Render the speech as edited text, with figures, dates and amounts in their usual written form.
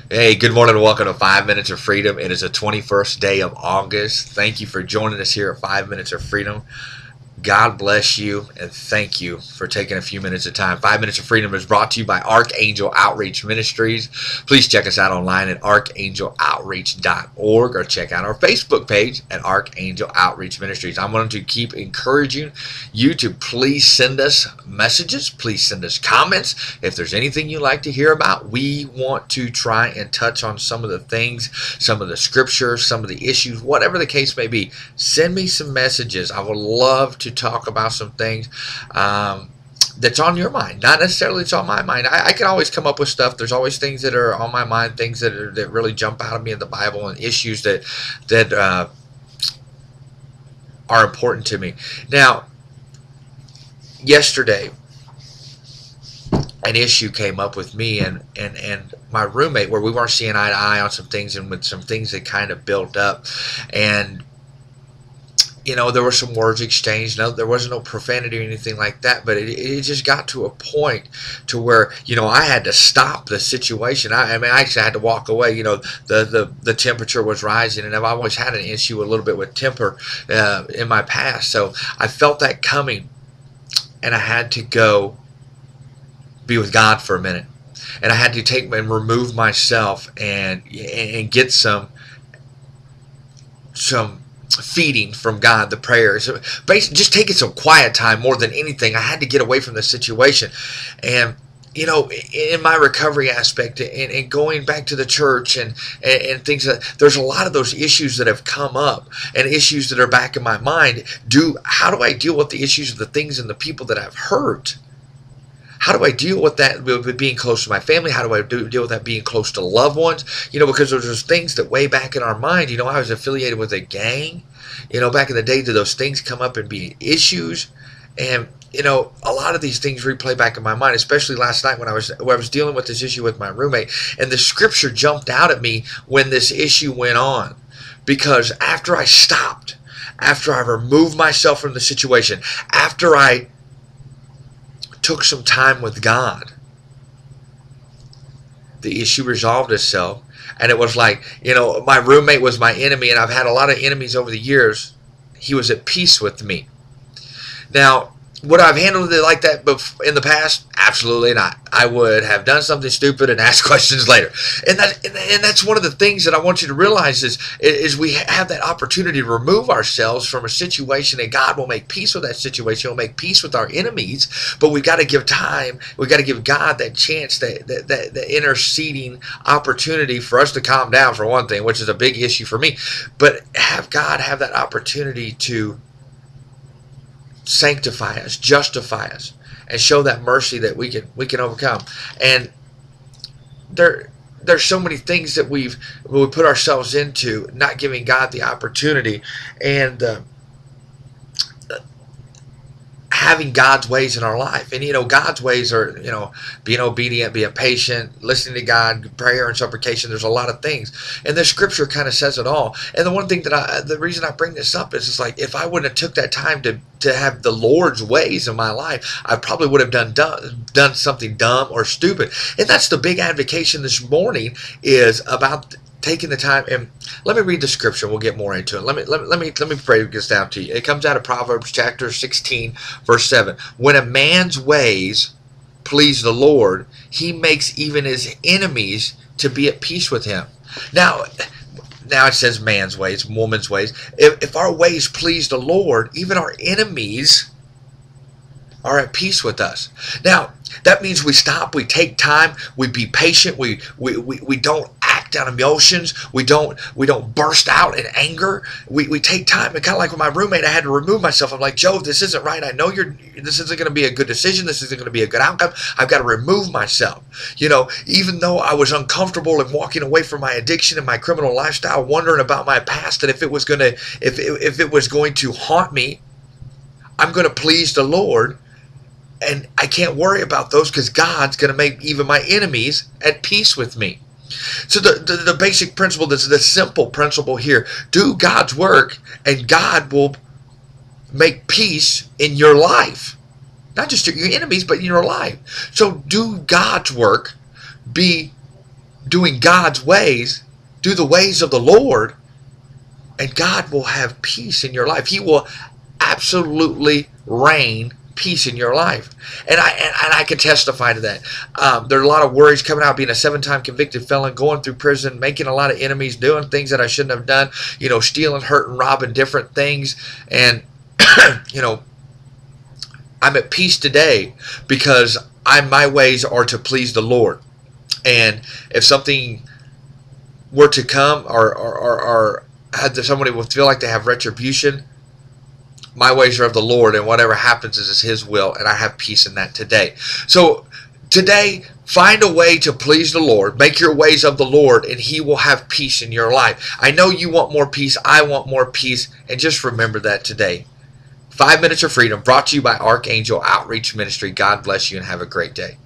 Hey, good morning and welcome to 5 Minutes of Freedom. It is the 21st day of August. Thank you for joining us here at 5 Minutes of Freedom. God bless you and thank you for taking a few minutes of time. 5 Minutes of Freedom is brought to you by Archangel Outreach Ministries. Please check us out online at archangeloutreach.org or check out our Facebook page at Archangel Outreach Ministries. I want to keep encouraging you to please send us messages. Please send us comments. If there's anything you'd like to hear about, we want to try and touch on some of the things, some of the scriptures, some of the issues, whatever the case may be. Send me some messages. I would love to talk about some things that's on your mind. Not necessarily it's on my mind. I can always come up with stuff. There's always things that are on my mind, things that really jump out at me in the Bible, and issues that are important to me. Now, yesterday, an issue came up with me and my roommate where we weren't seeing eye to eye on some things, and with some things that kind of built up. And there were some words exchanged. No, there wasn't no profanity or anything like that, but it just got to a point to where, I had to stop the situation. I actually had to walk away. The temperature was rising, and I've always had an issue a little bit with temper in my past. So I felt that coming, and I had to go be with God for a minute. And I had to take and remove myself and get some feeding from God, the prayers. Basically, just taking some quiet time more than anything. I had to get away from the situation. And in my recovery aspect and going back to the church and things, there's a lot of those issues that have come up and issues that are back in my mind. How do I deal with the issues of the things and the people that I've hurt? How do I deal with that, with being close to my family? How do I deal with that being close to loved ones? Because there's things that way back in our mind, I was affiliated with a gang. Back in the day, did those things come up and be issues? And, a lot of these things replay back in my mind, especially last night when I was dealing with this issue with my roommate. And the scripture jumped out at me when this issue went on. Because after I stopped, after I removed myself from the situation, after I took some time with God, the issue resolved itself. And it was like, my roommate was my enemy, and I've had a lot of enemies over the years. He was at peace with me. Now, would I have handled it like that in the past? Absolutely not. I would have done something stupid and asked questions later. And that's one of the things that I want you to realize is we have that opportunity to remove ourselves from a situation, and God will make peace with that situation. He'll make peace with our enemies, but we've got to give time. We've got to give God that chance, that interceding opportunity for us to calm down, for one thing, which is a big issue for me. But have God have that opportunity to sanctify us, justify us, and show that mercy that we can overcome. And there's so many things that we put ourselves into, not giving God the opportunity, and having God's ways in our life. And God's ways are being obedient, being patient, listening to God, prayer and supplication. There's a lot of things, and the scripture kind of says it all. And the one thing the reason I bring this up is, it's like, if I wouldn't have took that time to have the Lord's ways in my life, I probably would have done something dumb or stupid. And that's the big advocation this morning, is about taking the time. And let me read the scripture. We'll get more into it. Let me break this down to you. It comes out of Proverbs chapter 16, verse 7. When a man's ways please the Lord, he makes even his enemies to be at peace with him. Now it says man's ways, woman's ways. If our ways please the Lord, even our enemies are at peace with us. Now, that means we stop, we take time, we be patient, we don't act on emotions, we don't burst out in anger. We take time. And kind of like with my roommate, I had to remove myself. I'm like, Joe, this isn't right. I know this isn't going to be a good decision. This isn't going to be a good outcome. I've got to remove myself. Even though I was uncomfortable in walking away from my addiction and my criminal lifestyle, wondering about my past, and if it was going to haunt me, I'm going to please the Lord. And I can't worry about those, because God's going to make even my enemies at peace with me. So the basic principle, the simple principle here, do God's work and God will make peace in your life. Not just your enemies, but in your life. So do God's work. Do doing God's ways, do the ways of the Lord, and God will have peace in your life. He will absolutely reign peace in your life. And I can testify to that. There are a lot of worries coming out, being a 7-time convicted felon, going through prison, making a lot of enemies, doing things that I shouldn't have done, stealing, hurting, robbing, different things. And, I'm at peace today because my ways are to please the Lord. And if something were to come or had somebody will feel like they have retribution, my ways are of the Lord, and whatever happens is His will, and I have peace in that today. So today, find a way to please the Lord. Make your ways of the Lord, and He will have peace in your life. I know you want more peace. I want more peace, and just remember that today. 5 Minutes of Freedom, brought to you by Archangel Outreach Ministry. God bless you, and have a great day.